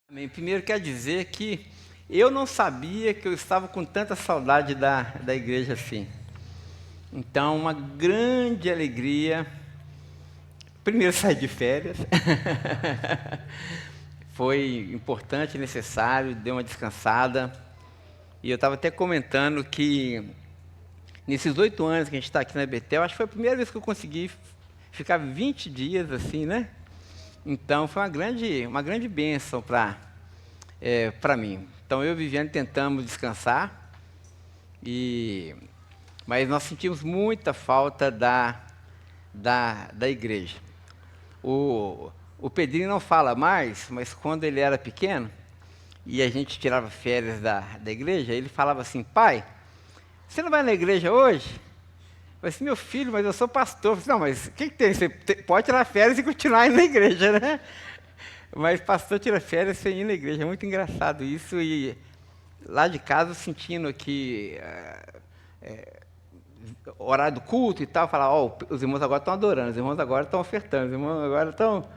Amém. Primeiro quer dizer que eu não sabia que eu estava com tanta saudade da igreja assim. Então, uma grande alegria. Primeiro sair de férias. Foi importante, necessário, deu uma descansada. E eu estava até comentando que nesses 8 anos que a gente está aqui na Betel, acho que foi a primeira vez que eu consegui ficar 20 dias assim, né? Então foi uma grande bênção para mim. Então eu e Viviane tentamos descansar, mas nós sentimos muita falta da igreja. O Pedrinho não fala mais, mas quando ele era pequeno, e a gente tirava férias da igreja, ele falava assim: pai, você não vai na igreja hoje? Eu falei assim: meu filho, mas eu sou pastor. Eu falei, não, mas o que tem? Você pode tirar férias e continuar indo na igreja, né? Mas pastor tira férias sem ir na igreja. É muito engraçado isso. E lá de casa, sentindo que horário do culto e tal, falar: ó, os irmãos agora estão adorando, os irmãos agora estão ofertando, os irmãos agora estão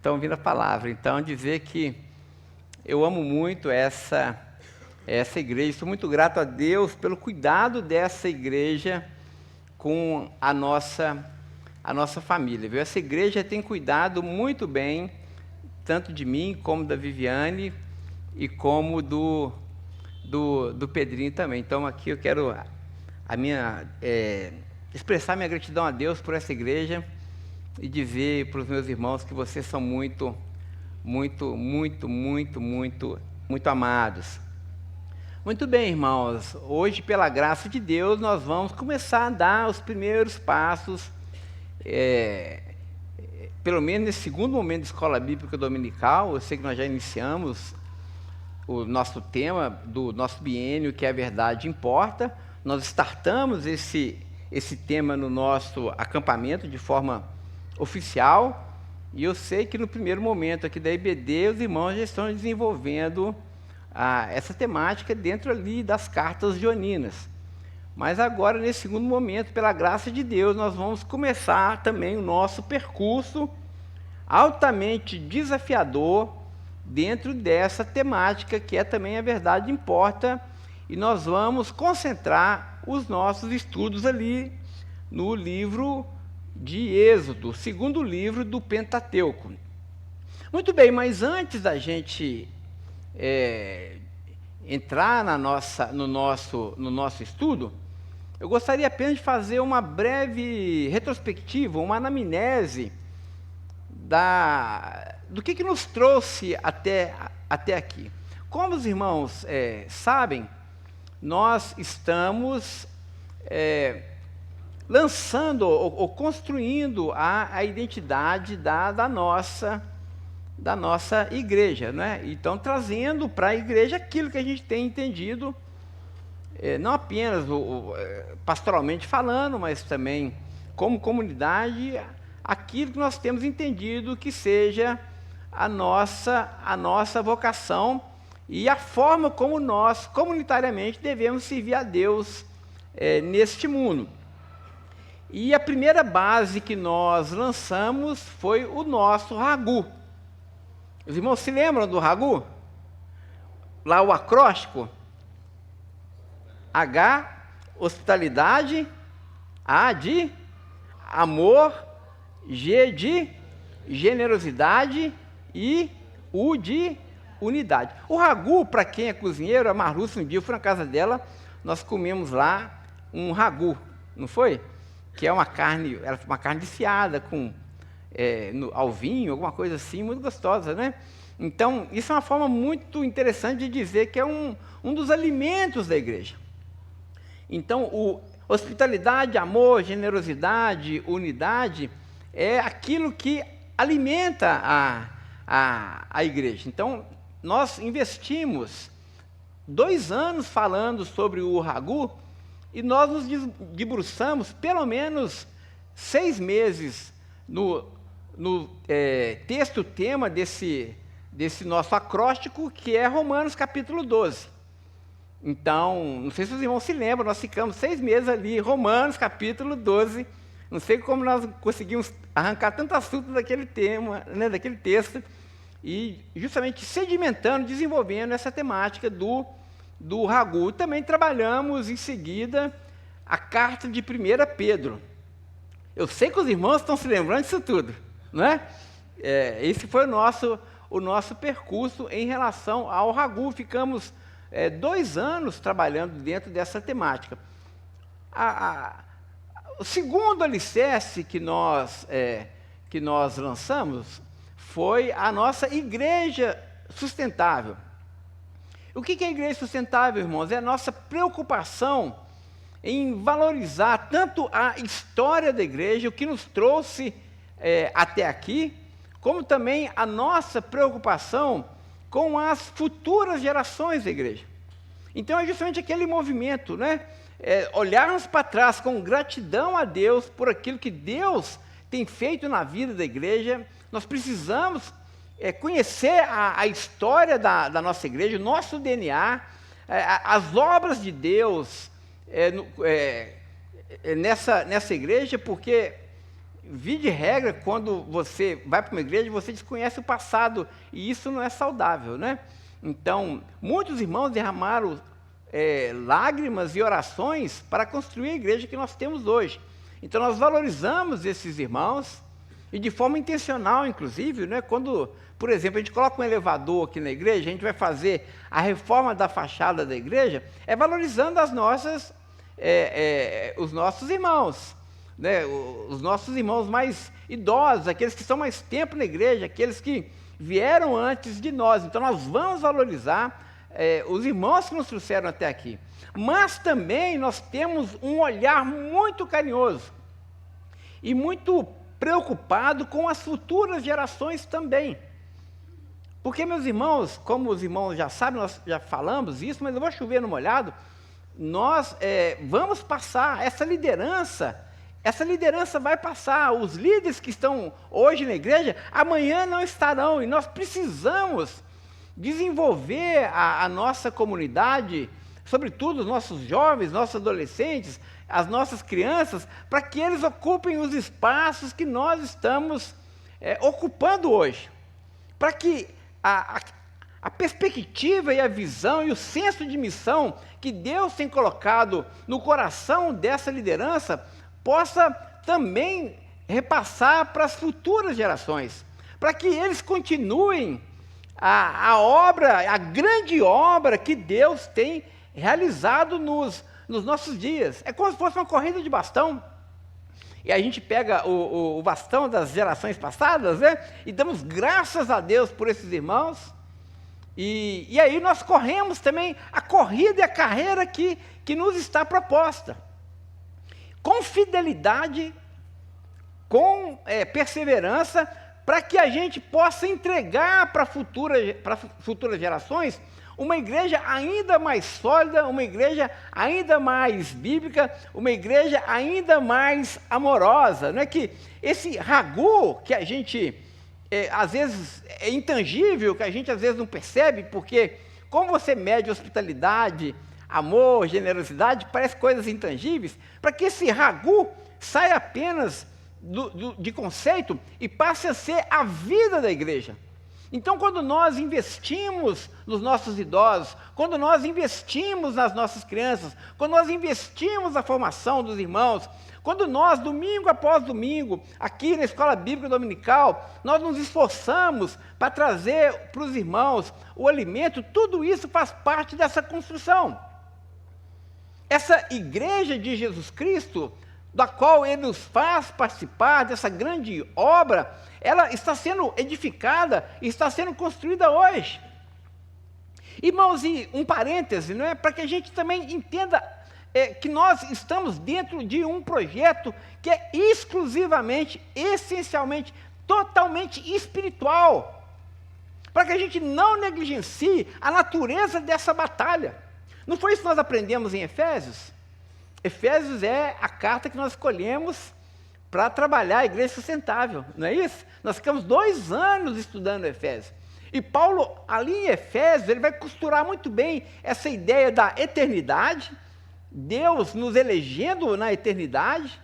ouvindo a palavra. Então, dizer que eu amo muito essa igreja. Sou muito grato a Deus pelo cuidado dessa igreja com a nossa família. Viu? Essa igreja tem cuidado muito bem, tanto de mim, como da Viviane, e como do Pedrinho também. Então, aqui eu quero expressar minha gratidão a Deus por essa igreja e dizer para os meus irmãos que vocês são muito, muito, muito, muito, muito, muito amados. Muito bem, irmãos. Hoje, pela graça de Deus, nós vamos começar a dar os primeiros passos, pelo menos nesse segundo momento de escola bíblica dominical. Eu sei que nós já iniciamos o nosso tema do nosso biênio, que é a verdade importa. Nós startamos esse tema no nosso acampamento de forma oficial, e eu sei que no primeiro momento aqui da IBD, os irmãos já estão desenvolvendo essa temática dentro ali das cartas joaninas. Mas agora, nesse segundo momento, pela graça de Deus, nós vamos começar também o nosso percurso altamente desafiador dentro dessa temática, que é também a verdade importa, e nós vamos concentrar os nossos estudos ali no livro de Êxodo, segundo livro do Pentateuco. Muito bem, mas antes da gente entrar no nosso estudo, eu gostaria apenas de fazer uma breve retrospectiva, uma anamnese do que nos trouxe até aqui. Como os irmãos sabem, nós estamos lançando ou construindo a identidade da nossa igreja, né? Então, trazendo para a igreja aquilo que a gente tem entendido, não apenas pastoralmente falando, mas também como comunidade, aquilo que nós temos entendido que seja a nossa vocação e a forma como nós, comunitariamente, devemos servir a Deus neste mundo. E a primeira base que nós lançamos foi o nosso Ragu. Os irmãos se lembram do Ragu? Lá o acróstico: H, hospitalidade; A, de amor; G, de generosidade; e U, de unidade. O Ragu, para quem é cozinheiro, a Marluce, um dia eu fui na casa dela, nós comemos lá um Ragu, não foi? Que é uma carne desfiada com ao vinho, alguma coisa assim, muito gostosa, né? Então, isso é uma forma muito interessante de dizer que é um dos alimentos da igreja. Então, hospitalidade, amor, generosidade, unidade, é aquilo que alimenta a igreja. Então, nós investimos 2 anos falando sobre o Ragu, e nós nos debruçamos pelo menos 6 meses no texto-tema desse nosso acróstico, que é Romanos capítulo 12. Então, não sei se os irmãos se lembram, nós ficamos 6 meses ali, Romanos capítulo 12. Não sei como nós conseguimos arrancar tanto assunto daquele tema, né, daquele texto, e justamente sedimentando, desenvolvendo essa temática do Ragu. E também trabalhamos em seguida a carta de 1 Pedro. Eu sei que os irmãos estão se lembrando disso tudo, não é? Esse foi o nosso percurso em relação ao Ragu. Ficamos 2 anos trabalhando dentro dessa temática. O segundo alicerce que nós lançamos foi a nossa igreja sustentável. O que é a igreja sustentável, irmãos? É a nossa preocupação em valorizar tanto a história da igreja, o que nos trouxe até aqui, como também a nossa preocupação com as futuras gerações da igreja. Então é justamente aquele movimento, né? Olharmos para trás com gratidão a Deus por aquilo que Deus tem feito na vida da igreja. Nós precisamos conhecer a história da nossa igreja, o nosso DNA, as obras de Deus nessa igreja, porque, via de regra, quando você vai para uma igreja, você desconhece o passado, e isso não é saudável, né? Então, muitos irmãos derramaram lágrimas e orações para construir a igreja que nós temos hoje. Então, nós valorizamos esses irmãos, e de forma intencional, inclusive, né? Quando, por exemplo, a gente coloca um elevador aqui na igreja, a gente vai fazer a reforma da fachada da igreja, valorizando os nossos irmãos, né? Os nossos irmãos mais idosos, aqueles que estão mais tempo na igreja, aqueles que vieram antes de nós. Então, nós vamos valorizar os irmãos que nos trouxeram até aqui. Mas também nós temos um olhar muito carinhoso e muito preocupado com as futuras gerações também. Porque, meus irmãos, como os irmãos já sabem, nós já falamos isso, mas eu vou chover no molhado, nós vamos passar essa liderança vai passar. Os líderes que estão hoje na igreja, amanhã não estarão, e nós precisamos desenvolver a nossa comunidade, sobretudo os nossos jovens, nossos adolescentes, as nossas crianças, para que eles ocupem os espaços que nós estamos ocupando hoje, para que a perspectiva e a visão e o senso de missão que Deus tem colocado no coração dessa liderança possa também repassar para as futuras gerações, para que eles continuem a grande obra que Deus tem realizado nos nossos dias. É como se fosse uma corrida de bastão, e a gente pega o bastão das gerações passadas, né? E damos graças a Deus por esses irmãos, e aí nós corremos também a corrida e a carreira que nos está proposta, com fidelidade, com perseverança, para que a gente possa entregar para futuras gerações uma igreja ainda mais sólida, uma igreja ainda mais bíblica, uma igreja ainda mais amorosa. Não é que esse Ragu, que a gente, às vezes, é intangível, que a gente às vezes não percebe, porque como você mede hospitalidade, amor, generosidade, parece coisas intangíveis, para que esse Ragu saia apenas de conceito e passe a ser a vida da igreja. Então, quando nós investimos nos nossos idosos, quando nós investimos nas nossas crianças, quando nós investimos na formação dos irmãos, quando nós, domingo após domingo, aqui na Escola Bíblica Dominical, nós nos esforçamos para trazer para os irmãos o alimento, tudo isso faz parte dessa construção. Essa igreja de Jesus Cristo, da qual Ele nos faz participar dessa grande obra, ela está sendo edificada, está sendo construída hoje. Irmãos, e um parêntese, não é? Para que a gente também entenda que nós estamos dentro de um projeto que é exclusivamente, essencialmente, totalmente espiritual, para que a gente não negligencie a natureza dessa batalha. Não foi isso que nós aprendemos em Efésios? Efésios é a carta que nós escolhemos para trabalhar a igreja sustentável, não é isso? Nós ficamos 2 anos estudando Efésios. E Paulo, ali em Efésios, ele vai costurar muito bem essa ideia da eternidade, Deus nos elegendo na eternidade,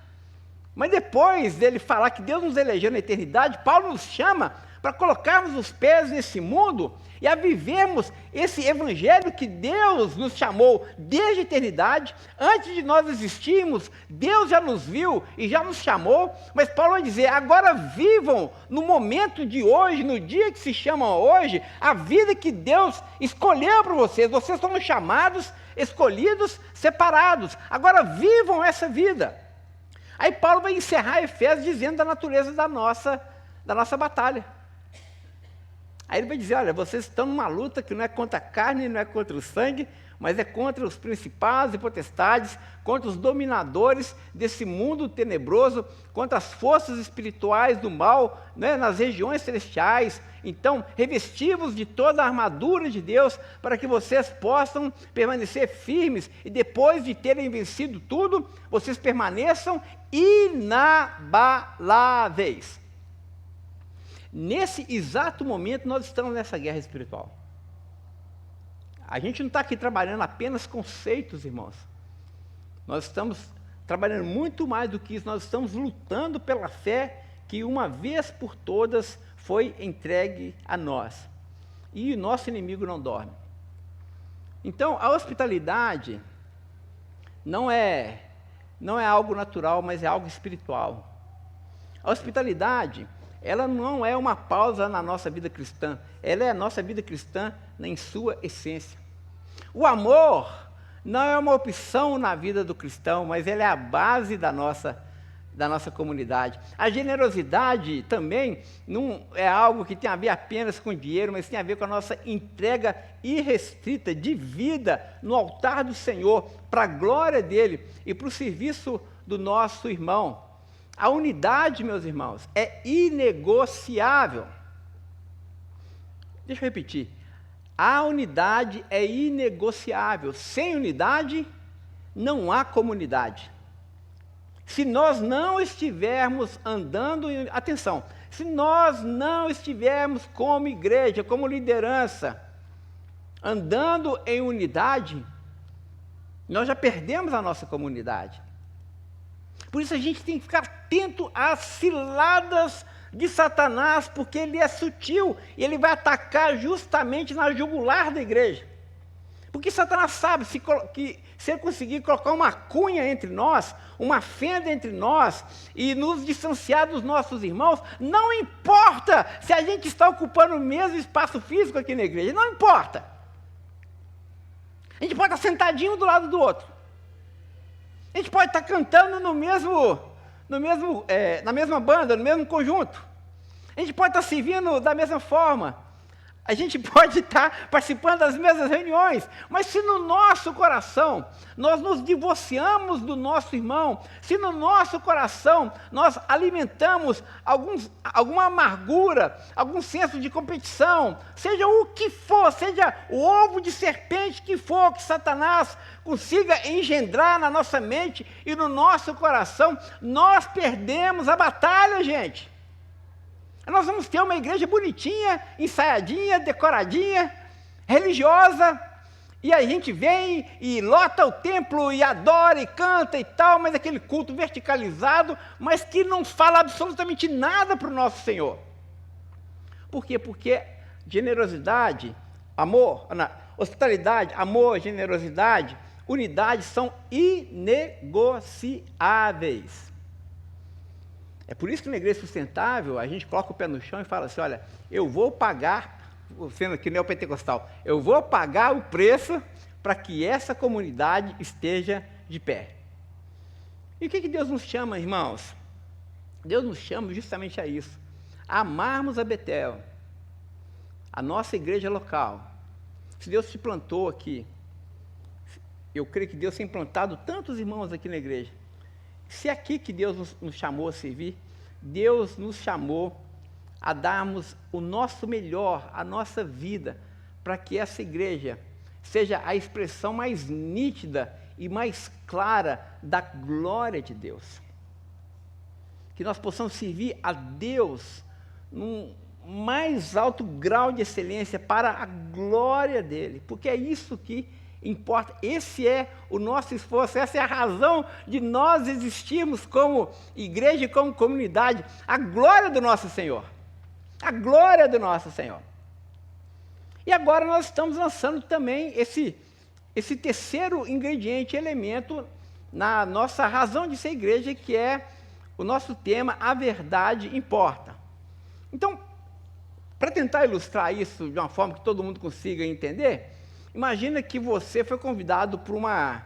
mas depois dele falar que Deus nos elegeu na eternidade, Paulo nos chama para colocarmos os pés nesse mundo e a vivermos esse evangelho que Deus nos chamou desde a eternidade. Antes de nós existirmos, Deus já nos viu e já nos chamou, mas Paulo vai dizer, agora vivam no momento de hoje, no dia que se chama hoje, a vida que Deus escolheu para vocês. Vocês são chamados, escolhidos, separados. Agora vivam essa vida. Aí Paulo vai encerrar Efésios dizendo da natureza da nossa batalha. Aí ele vai dizer, olha, vocês estão numa luta que não é contra a carne, não é contra o sangue, mas é contra os principados e potestades, contra os dominadores desse mundo tenebroso, contra as forças espirituais do mal, né, nas regiões celestiais. Então, revestivos de toda a armadura de Deus, para que vocês possam permanecer firmes, e depois de terem vencido tudo, vocês permaneçam inabaláveis. Nesse exato momento, nós estamos nessa guerra espiritual. A gente não está aqui trabalhando apenas conceitos, irmãos. Nós estamos trabalhando muito mais do que isso. Nós estamos lutando pela fé que uma vez por todas foi entregue a nós. E o nosso inimigo não dorme. Então, a hospitalidade não é algo natural, mas é algo espiritual. A hospitalidade, ela não é uma pausa na nossa vida cristã, ela é a nossa vida cristã em sua essência. O amor não é uma opção na vida do cristão, mas ela é a base da nossa comunidade. A generosidade também não é algo que tem a ver apenas com dinheiro, mas tem a ver com a nossa entrega irrestrita de vida no altar do Senhor, para a glória dele e para o serviço do nosso irmão. A unidade, meus irmãos, é inegociável. Deixa eu repetir. A unidade é inegociável. Sem unidade, não há comunidade. Se nós não estivermos andando, atenção, se nós não estivermos como igreja, como liderança, andando em unidade, nós já perdemos a nossa comunidade. Por isso a gente tem que ficar atento às ciladas de Satanás, porque ele é sutil e ele vai atacar justamente na jugular da igreja. Porque Satanás sabe que se ele conseguir colocar uma cunha entre nós, uma fenda entre nós e nos distanciar dos nossos irmãos, não importa se a gente está ocupando o mesmo espaço físico aqui na igreja, não importa. A gente pode estar sentadinho do lado do outro. A gente pode estar cantando na mesma banda, no mesmo conjunto. A gente pode estar servindo da mesma forma. A gente pode estar participando das mesmas reuniões. Mas se no nosso coração nós nos divorciamos do nosso irmão, se no nosso coração nós alimentamos alguma amargura, algum senso de competição, seja o que for, seja o ovo de serpente que for, que Satanás consiga engendrar na nossa mente e no nosso coração, nós perdemos a batalha, gente. Nós vamos ter uma igreja bonitinha, ensaiadinha, decoradinha, religiosa, e a gente vem e lota o templo e adora e canta e tal, mas aquele culto verticalizado, mas que não fala absolutamente nada para o nosso Senhor. Por quê? Porque generosidade, amor, hospitalidade, amor, generosidade, unidade são inegociáveis. É por isso que na igreja sustentável, a gente coloca o pé no chão e fala assim, olha, eu vou pagar, sendo que neopentecostal, eu vou pagar o preço para que essa comunidade esteja de pé. E o que Deus nos chama, irmãos? Deus nos chama justamente a isso, a amarmos a Betel, a nossa igreja local. Se Deus te plantou aqui, eu creio que Deus tem plantado tantos irmãos aqui na igreja. Se é aqui que Deus nos chamou a servir, Deus nos chamou a darmos o nosso melhor, a nossa vida, para que essa igreja seja a expressão mais nítida e mais clara da glória de Deus. Que nós possamos servir a Deus num mais alto grau de excelência para a glória dEle, porque é isso que importa. Esse é o nosso esforço, essa é a razão de nós existirmos como igreja e como comunidade, a glória do nosso Senhor. A glória do nosso Senhor. E agora nós estamos lançando também esse terceiro ingrediente, elemento, na nossa razão de ser igreja, que é o nosso tema, a verdade importa. Então, para tentar ilustrar isso de uma forma que todo mundo consiga entender, imagina que você foi convidado por uma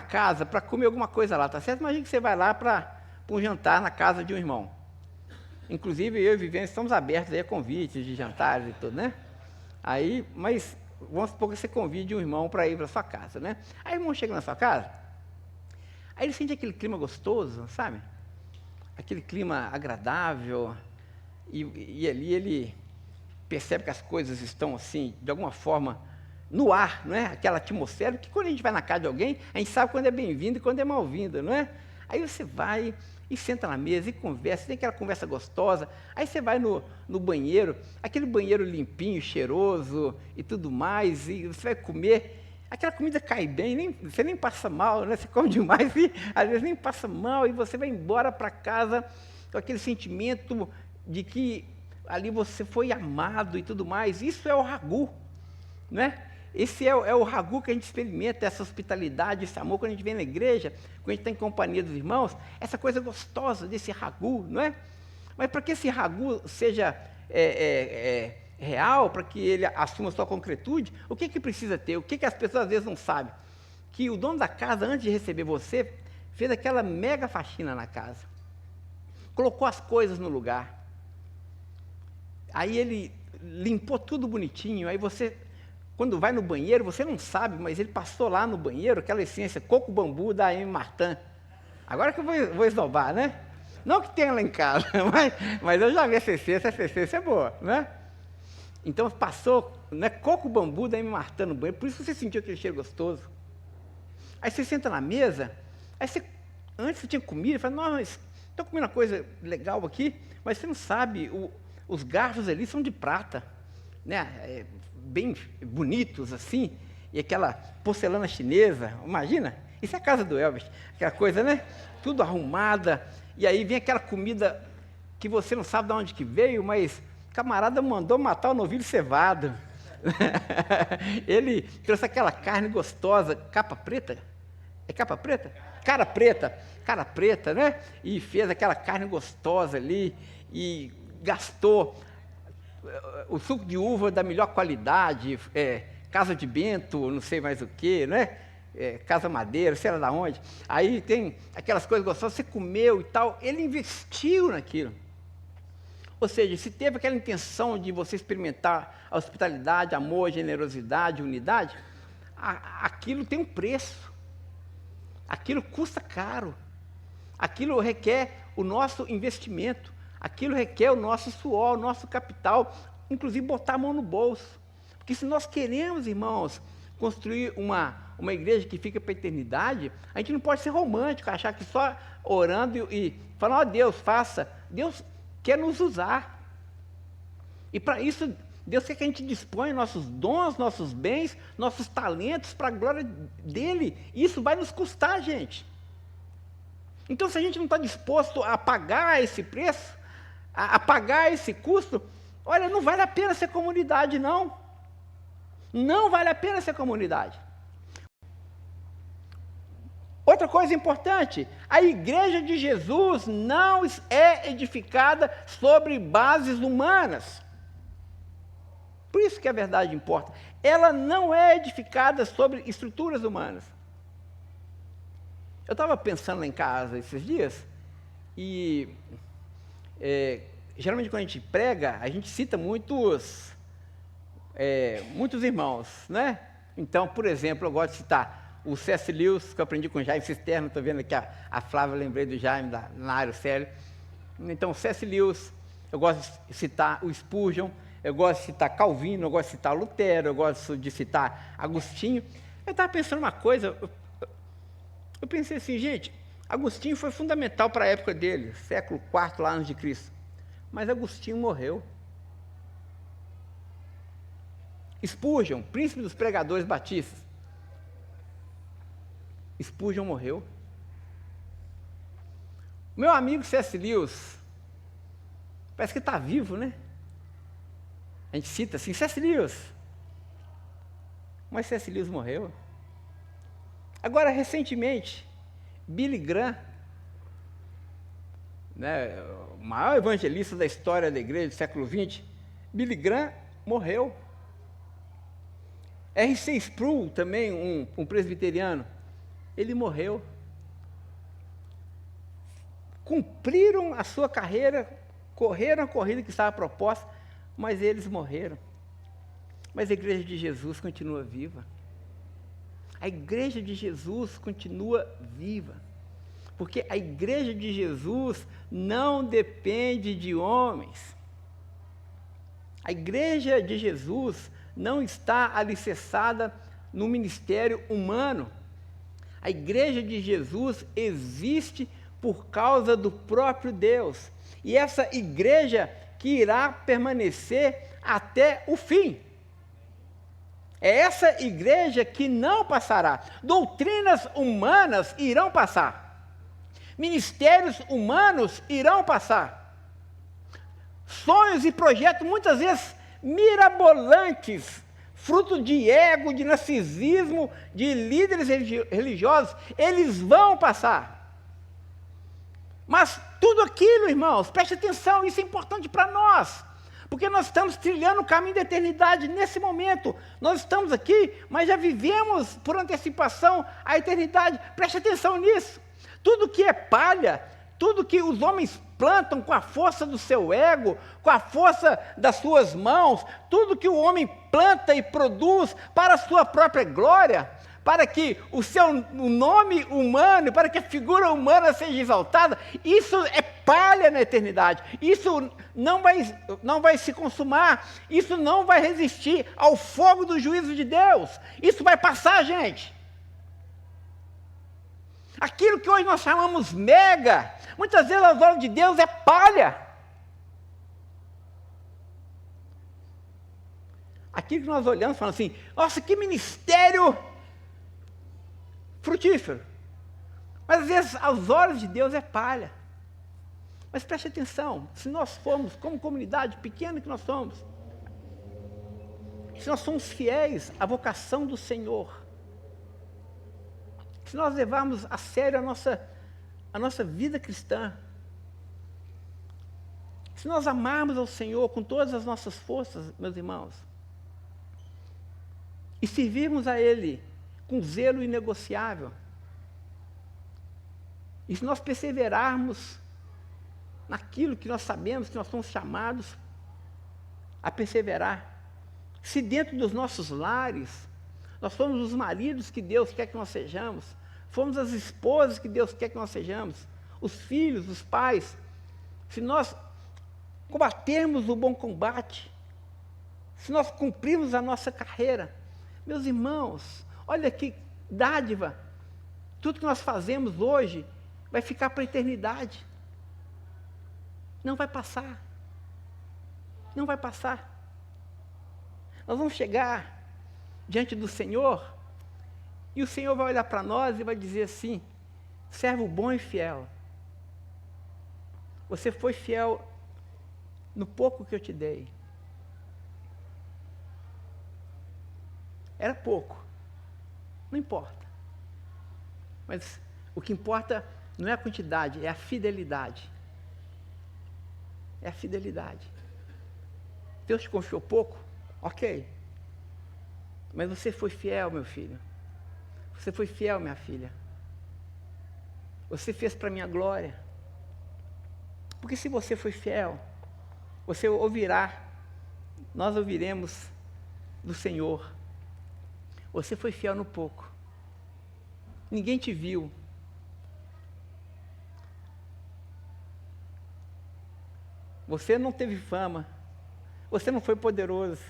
casa para comer alguma coisa lá, tá certo? Imagina que você vai lá para um jantar na casa de um irmão. Inclusive, eu e Vivência estamos abertos aí a convites de jantares e tudo, né? Aí, mas vamos supor que você convide um irmão para ir para sua casa, né? Aí o irmão chega na sua casa, aí ele sente aquele clima gostoso, sabe? Aquele clima agradável, e ali ele percebe que as coisas estão assim, de alguma forma, no ar, não é? Aquela atmosfera, porque quando a gente vai na casa de alguém, a gente sabe quando é bem-vindo e quando é mal-vindo, não é? Aí você vai e senta na mesa e conversa, tem aquela conversa gostosa, aí você vai no banheiro, aquele banheiro limpinho, cheiroso e tudo mais, e você vai comer, aquela comida cai bem, você nem passa mal, né? Você come demais e às vezes nem passa mal, e você vai embora para casa com aquele sentimento de que ali você foi amado e tudo mais. Isso é o ragu, né? Esse é o ragu que a gente experimenta, essa hospitalidade, esse amor, quando a gente vem na igreja, quando a gente está em companhia dos irmãos, essa coisa gostosa desse ragu, não é? Mas para que esse ragu seja real, para que ele assuma sua concretude, o que precisa ter? O que as pessoas às vezes não sabem? Que o dono da casa, antes de receber você, fez aquela mega faxina na casa, colocou as coisas no lugar, aí ele limpou tudo bonitinho, aí você, quando vai no banheiro, você não sabe, mas ele passou lá no banheiro, aquela essência coco bambu da M. Martin. Agora que eu vou esnobar, né? Não que tenha lá em casa, mas eu já vi essa essência é boa, né? Então passou, né, coco bambu da M. Martin no banheiro, por isso você sentiu aquele cheiro gostoso. Aí você senta na mesa, aí você, antes você tinha comida, fala, não, mas estou comendo uma coisa legal aqui, mas você não sabe, os garfos ali são de prata, né? Bem bonitos assim, e aquela porcelana chinesa, imagina, isso é a casa do Elvis, aquela coisa, né? Tudo arrumada, e aí vem aquela comida que você não sabe de onde que veio, mas o camarada mandou matar o novilho cevado. Ele trouxe aquela carne gostosa, capa preta? É capa preta? Cara preta, né? E fez aquela carne gostosa ali, e gastou o suco de uva da melhor qualidade, casa de Bento, não sei mais o que, né? Casa Madeira, sei lá de onde. Aí tem aquelas coisas gostosas, você comeu e tal. Ele investiu naquilo. Ou seja, se teve aquela intenção de você experimentar a hospitalidade, amor, generosidade, unidade, aquilo tem um preço. Aquilo custa caro. Aquilo requer o nosso investimento. Aquilo requer o nosso suor, o nosso capital, inclusive botar a mão no bolso. Porque se nós queremos, irmãos, construir uma igreja que fica para a eternidade, a gente não pode ser romântico, achar que só orando e falar, ó Deus, faça. Deus quer nos usar. E para isso, Deus quer que a gente disponha nossos dons, nossos bens, nossos talentos para a glória dEle. Isso vai nos custar, gente. Então, se a gente não está disposto a pagar esse preço, a pagar esse custo, olha, não vale a pena ser comunidade, não. Não vale a pena ser comunidade. Outra coisa importante, a igreja de Jesus não é edificada sobre bases humanas. Por isso que a verdade importa. Ela não é edificada sobre estruturas humanas. Eu estava pensando lá em casa esses dias, e geralmente quando a gente prega, a gente cita muitos irmãos, né? Então, por exemplo, eu gosto de citar o C.S. Lewis, que eu aprendi com o Jaime Cisterna, estou vendo aqui a Flávia, lembrei do Jaime, na área sério. Então, o C.S. Lewis, eu gosto de citar o Spurgeon, eu gosto de citar Calvino, eu gosto de citar Lutero, eu gosto de citar Agostinho. Eu estava pensando uma coisa, eu pensei assim, gente, Agostinho foi fundamental para a época dele, século IV lá antes de Cristo. Mas Agostinho morreu. Spurgeon, príncipe dos pregadores batistas. Spurgeon morreu. Meu amigo C.S. Lewis, Parece que está vivo, né? A gente cita assim, C.S. Lewis. Mas C.S. Lewis morreu. Agora, recentemente, Billy Graham, né, o maior evangelista da história da igreja do século XX, Billy Graham morreu. R.C. Sproul, também um presbiteriano, ele morreu. Cumpriram a sua carreira, correram a corrida que estava proposta, mas eles morreram. Mas a igreja de Jesus continua viva. A igreja de Jesus continua viva. Porque a igreja de Jesus não depende de homens. A igreja de Jesus não está alicerçada no ministério humano. A igreja de Jesus existe por causa do próprio Deus. E essa igreja que irá permanecer até o fim. É essa igreja que não passará. Doutrinas humanas irão passar. Ministérios humanos irão passar. Sonhos e projetos, muitas vezes, mirabolantes, fruto de ego, de narcisismo, de líderes religiosos, eles vão passar. Mas tudo aquilo, irmãos, preste atenção, isso é importante para nós, porque nós estamos trilhando o caminho da eternidade nesse momento. Nós estamos aqui, mas já vivemos por antecipação a eternidade. Preste atenção nisso. Tudo que é palha, tudo que os homens plantam com a força do seu ego, com a força das suas mãos, tudo que o homem planta e produz para a sua própria glória, para que o nome humano, para que a figura humana seja exaltada, isso é palha na eternidade. Isso não vai se consumar, isso não vai resistir ao fogo do juízo de Deus. Isso vai passar, gente. Aquilo que hoje nós chamamos mega, muitas vezes aos olhos de Deus é palha. Aquilo que nós olhamos e falamos assim, nossa, que ministério frutífero. Mas às vezes aos olhos de Deus é palha. Mas preste atenção, se nós formos, como comunidade pequena que nós somos, se nós somos fiéis à vocação do Senhor, se nós levarmos a sério a nossa vida cristã, se nós amarmos ao Senhor com todas as nossas forças, meus irmãos, e servirmos a Ele com zelo inegociável, e se nós perseverarmos naquilo que nós sabemos que nós somos chamados a perseverar, se dentro dos nossos lares, nós fomos os maridos que Deus quer que nós sejamos, fomos as esposas que Deus quer que nós sejamos, os filhos, os pais, se nós combatermos o bom combate, se nós cumprirmos a nossa carreira, meus irmãos, olha que dádiva, tudo que nós fazemos hoje vai ficar para a eternidade, não vai passar, não vai passar. Nós vamos chegar diante do Senhor, e o Senhor vai olhar para nós e vai dizer assim, servo bom e fiel, você foi fiel no pouco que eu te dei. Era pouco, não importa, mas o que importa não é a quantidade, é a fidelidade. É a fidelidade. Deus te confiou pouco? Ok. Mas você foi fiel, meu filho. Você foi fiel, minha filha. Você fez para a minha glória. Porque se você foi fiel, você ouvirá, nós ouviremos do Senhor. Você foi fiel no pouco. Ninguém te viu. Você não teve fama. Você não foi poderoso.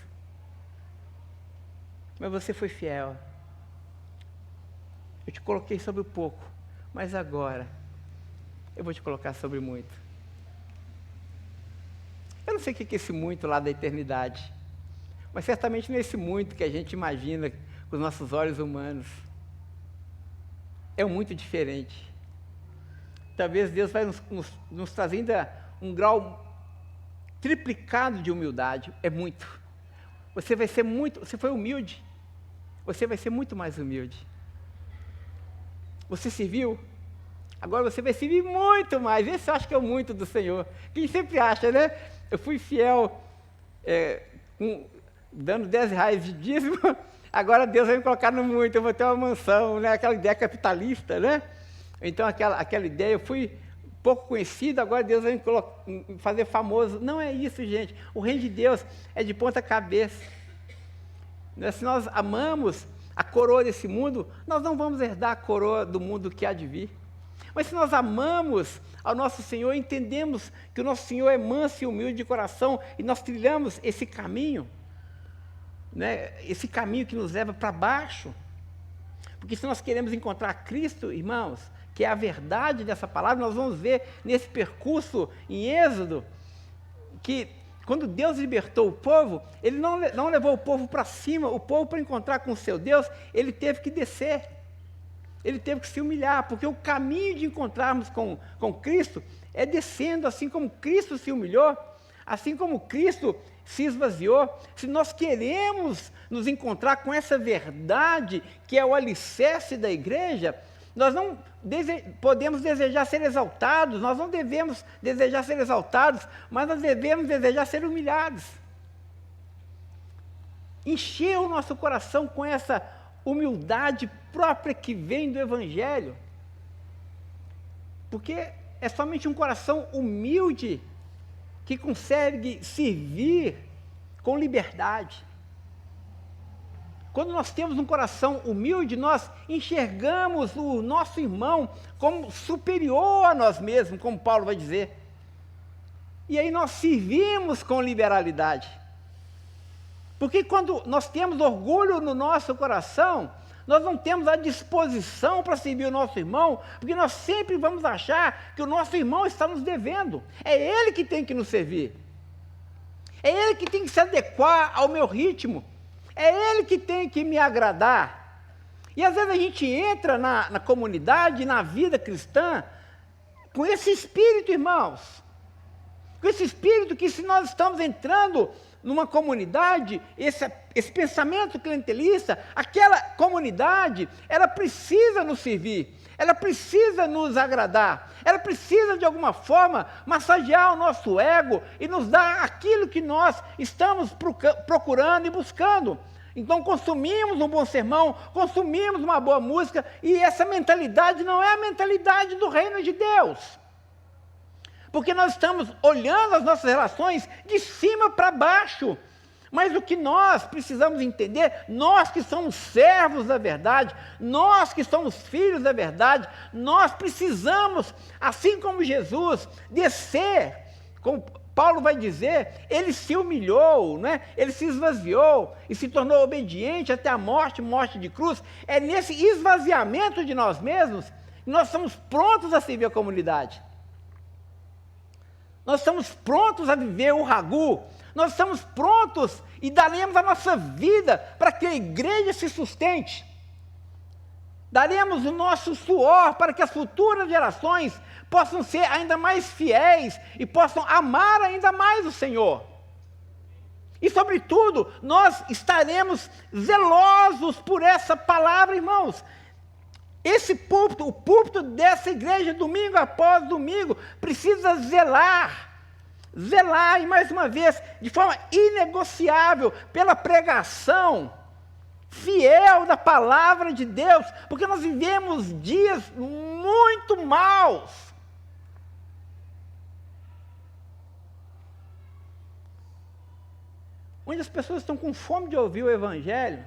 Mas você foi fiel. Eu te coloquei sobre o pouco, mas agora eu vou te colocar sobre muito. Eu não sei o que é esse muito lá da eternidade, mas certamente não é esse muito que a gente imagina com os nossos olhos humanos. É um muito diferente. Talvez Deus vai nos trazer ainda um grau triplicado de humildade. É muito. Você vai ser muito, você foi humilde, você vai ser muito mais humilde. Você serviu, agora você vai servir muito mais. Esse eu acho que é o muito do Senhor. Quem sempre acha, né? Eu fui fiel, dando 10 reais de dízimo, agora Deus vai me colocar no muito, eu vou ter uma mansão, né? Aquela ideia capitalista, né? Então aquela ideia, eu fui pouco conhecido, agora Deus vai me fazer famoso. Não é isso, gente. O reino de Deus é de ponta cabeça. Se nós amamos a coroa desse mundo, nós não vamos herdar a coroa do mundo que há de vir. Mas se nós amamos ao nosso Senhor, entendemos que o nosso Senhor é manso e humilde de coração, e nós trilhamos esse caminho, né? Esse caminho que nos leva para baixo. Porque se nós queremos encontrar Cristo, irmãos, que é a verdade dessa palavra, nós vamos ver nesse percurso em Êxodo, que quando Deus libertou o povo, Ele não levou o povo para cima, o povo para encontrar com o seu Deus, ele teve que descer, ele teve que se humilhar, porque o caminho de encontrarmos com Cristo é descendo, assim como Cristo se humilhou, assim como Cristo se esvaziou. Se nós queremos nos encontrar com essa verdade, que é o alicerce da igreja, nós não podemos desejar ser exaltados, nós não devemos desejar ser exaltados, mas nós devemos desejar ser humilhados. Encher o nosso coração com essa humildade própria que vem do Evangelho. Porque é somente um coração humilde que consegue servir com liberdade. Quando nós temos um coração humilde, nós enxergamos o nosso irmão como superior a nós mesmos, como Paulo vai dizer. E aí nós servimos com liberalidade. Porque quando nós temos orgulho no nosso coração, nós não temos a disposição para servir o nosso irmão, porque nós sempre vamos achar que o nosso irmão está nos devendo. É ele que tem que nos servir. É ele que tem que se adequar ao meu ritmo. É ele que tem que me agradar. E às vezes a gente entra na comunidade, na vida cristã, com esse espírito, irmãos. Com esse espírito que, se nós estamos entrando numa comunidade, esse pensamento clientelista, aquela comunidade, ela precisa nos servir, ela precisa nos agradar, ela precisa de alguma forma massagear o nosso ego e nos dar aquilo que nós estamos procurando e buscando. Então consumimos um bom sermão, consumimos uma boa música, e essa mentalidade não é a mentalidade do reino de Deus. Porque nós estamos olhando as nossas relações de cima para baixo. Mas o que nós precisamos entender, nós que somos servos da verdade, nós que somos filhos da verdade, nós precisamos, assim como Jesus, descer, como Paulo vai dizer, ele se humilhou, né? Ele se esvaziou e se tornou obediente até a morte de cruz. É nesse esvaziamento de nós mesmos que nós estamos prontos a servir a comunidade. Nós estamos prontos a viver o ragu, nós estamos prontos e daremos a nossa vida para que a igreja se sustente. Daremos o nosso suor para que as futuras gerações possam ser ainda mais fiéis e possam amar ainda mais o Senhor. E, sobretudo, nós estaremos zelosos por essa palavra, irmãos. Esse púlpito, o púlpito dessa igreja, domingo após domingo, precisa zelar, e mais uma vez, de forma inegociável, pela pregação fiel da palavra de Deus, porque nós vivemos dias muito maus. Onde as pessoas estão com fome de ouvir o Evangelho,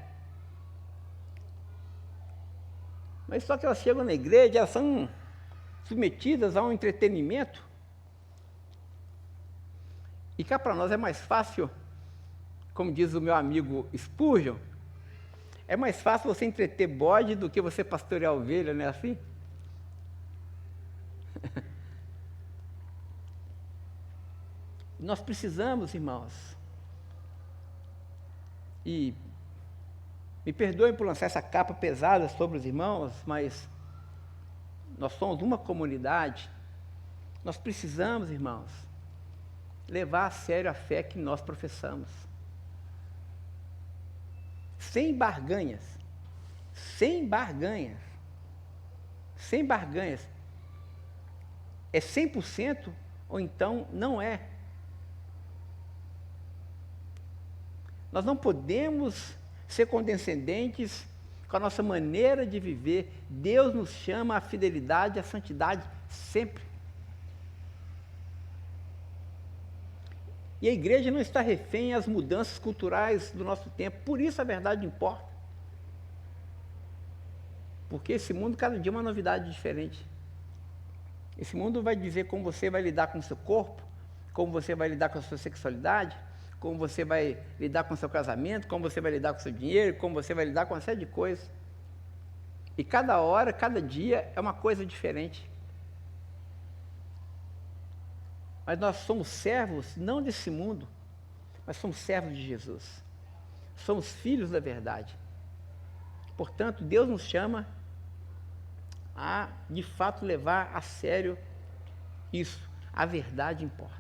mas só que elas chegam na igreja, elas são submetidas a um entretenimento. E cá para nós é mais fácil, como diz o meu amigo Spurgeon, é mais fácil você entreter bode do que você pastorear ovelha, não é assim? Nós precisamos, irmãos, e me perdoem por lançar essa capa pesada sobre os irmãos, mas nós somos uma comunidade, nós precisamos, irmãos, levar a sério a fé que nós professamos. Sem barganhas. Sem barganhas. Sem barganhas. É 100% ou então não é. Nós não podemos ser condescendentes com a nossa maneira de viver. Deus nos chama à fidelidade, à santidade sempre. E a igreja não está refém às mudanças culturais do nosso tempo. Por isso a verdade importa. Porque esse mundo, cada dia é uma novidade diferente. Esse mundo vai dizer como você vai lidar com o seu corpo, como você vai lidar com a sua sexualidade, como você vai lidar com o seu casamento, como você vai lidar com o seu dinheiro, como você vai lidar com uma série de coisas. E cada hora, cada dia é uma coisa diferente. Mas nós somos servos, não desse mundo, mas somos servos de Jesus. Somos filhos da verdade. Portanto, Deus nos chama a, de fato, levar a sério isso. A verdade importa.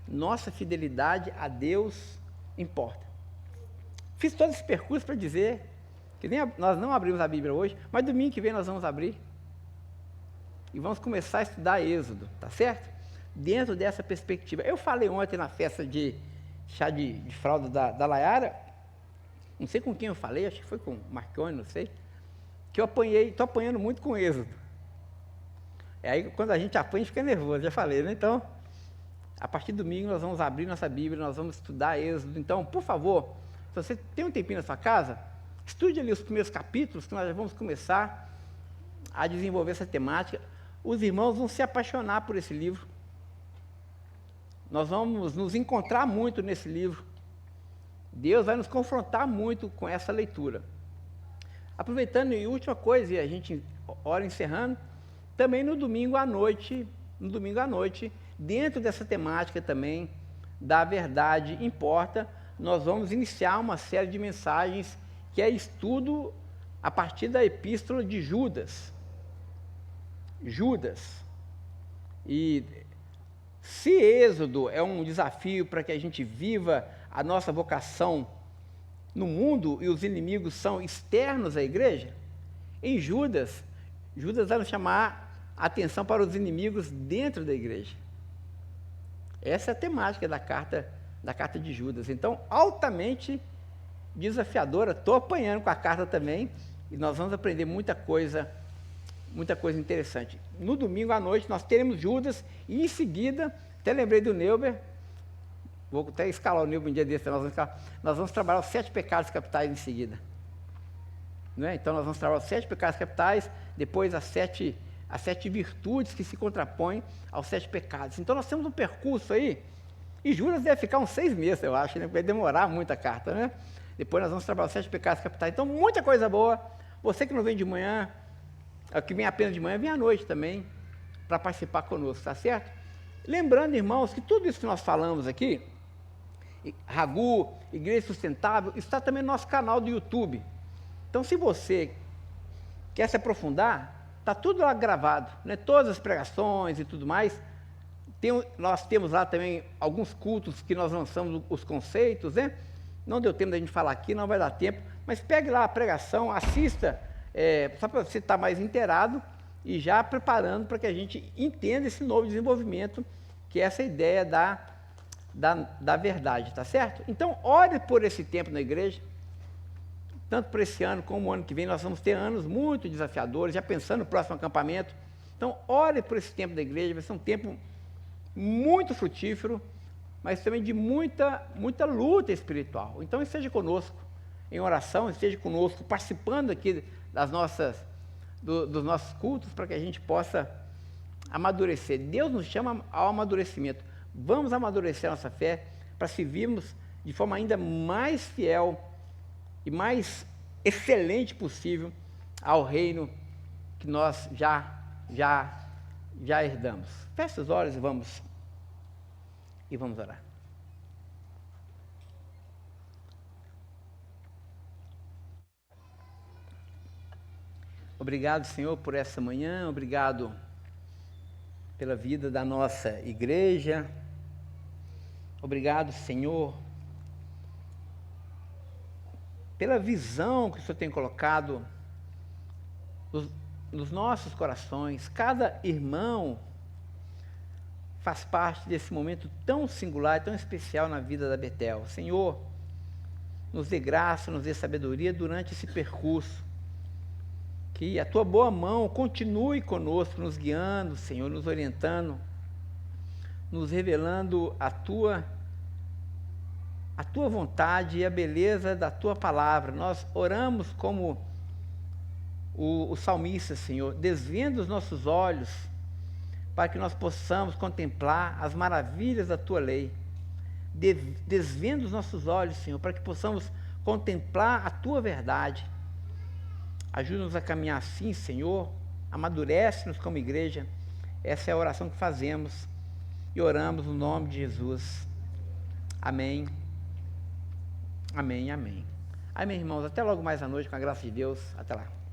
Nossa fidelidade a Deus importa. Fiz todo esse percurso para dizer que nós não abrimos a Bíblia hoje, mas domingo que vem nós vamos abrir. E vamos começar a estudar Êxodo, tá certo? Dentro dessa perspectiva. Eu falei ontem na festa de chá de fralda da Layara, não sei com quem eu falei, acho que foi com o Marconi, não sei, que eu estou apanhando muito com Êxodo. E aí quando a gente apanha, fica nervoso, já falei, né? Então, a partir do domingo nós vamos abrir nossa Bíblia, nós vamos estudar Êxodo. Então, por favor, se você tem um tempinho na sua casa, estude ali os primeiros capítulos, que nós já vamos começar a desenvolver essa temática. Os irmãos vão se apaixonar por esse livro. Nós vamos nos encontrar muito nesse livro. Deus vai nos confrontar muito com essa leitura. Aproveitando, e última coisa, e a gente ora encerrando, também no domingo à noite, dentro dessa temática também, da verdade importa, nós vamos iniciar uma série de mensagens que é estudo a partir da epístola de Judas. Judas. E se Êxodo é um desafio para que a gente viva a nossa vocação no mundo e os inimigos são externos à igreja, em Judas vai nos chamar a atenção para os inimigos dentro da igreja. Essa é a temática da carta de Judas. Então, altamente desafiadora. Estou apanhando com a carta também e nós vamos aprender muita coisa interessante. No domingo à noite nós teremos Judas e em seguida, até lembrei do Neuber, vou até escalar o Neuber um dia desse, nós vamos trabalhar os 7 pecados capitais em seguida. Não é? Então nós vamos trabalhar os 7 pecados capitais, depois as sete virtudes que se contrapõem aos 7 pecados. Então nós temos um percurso aí, e Judas deve ficar uns 6 meses, eu acho, né? Vai demorar muito a carta, né? Depois nós vamos trabalhar os 7 pecados capitais. Então, muita coisa boa. Você que não vem de manhã, que vem apenas de manhã, vem à noite também, para participar conosco, tá certo? Lembrando, irmãos, que tudo isso que nós falamos aqui, Ragu, Igreja Sustentável, está também no nosso canal do YouTube. Então, se você quer se aprofundar, está tudo lá gravado, né? Todas as pregações e tudo mais. Nós temos lá também alguns cultos que nós lançamos os conceitos, né? Não deu tempo da gente falar aqui, não vai dar tempo, mas pegue lá a pregação, assista, só para você estar mais inteirado e já preparando para que a gente entenda esse novo desenvolvimento, que é essa ideia da verdade, tá certo? Então, ore por esse tempo na igreja, tanto por esse ano como o ano que vem, nós vamos ter anos muito desafiadores, já pensando no próximo acampamento. Então, ore por esse tempo da igreja, vai ser um tempo muito frutífero, mas também de muita luta espiritual. Então, esteja conosco em oração, esteja conosco participando aqui dos nossos cultos, para que a gente possa amadurecer. Deus nos chama ao amadurecimento. Vamos amadurecer a nossa fé para servirmos de forma ainda mais fiel e mais excelente possível ao reino que nós já herdamos. Feche os olhos e vamos orar. Obrigado, Senhor, por essa manhã, obrigado pela vida da nossa igreja, Obrigado, Senhor, pela visão que o Senhor tem colocado nos nossos corações. Cada irmão faz parte desse momento tão singular, tão especial na vida da Betel. Senhor, nos dê graça, nos dê sabedoria durante esse percurso. Que a Tua boa mão continue conosco, nos guiando, Senhor, nos orientando, nos revelando a Tua vontade e a beleza da Tua palavra. Nós oramos como o salmista, Senhor, desvendo os nossos olhos para que nós possamos contemplar as maravilhas da Tua lei. Desvendo os nossos olhos, Senhor, para que possamos contemplar a Tua verdade. Ajuda-nos a caminhar assim, Senhor. Amadurece-nos como igreja. Essa é a oração que fazemos e oramos no nome de Jesus. Amém. Amém, amém. Amém, irmãos. Até logo mais à noite, com a graça de Deus. Até lá.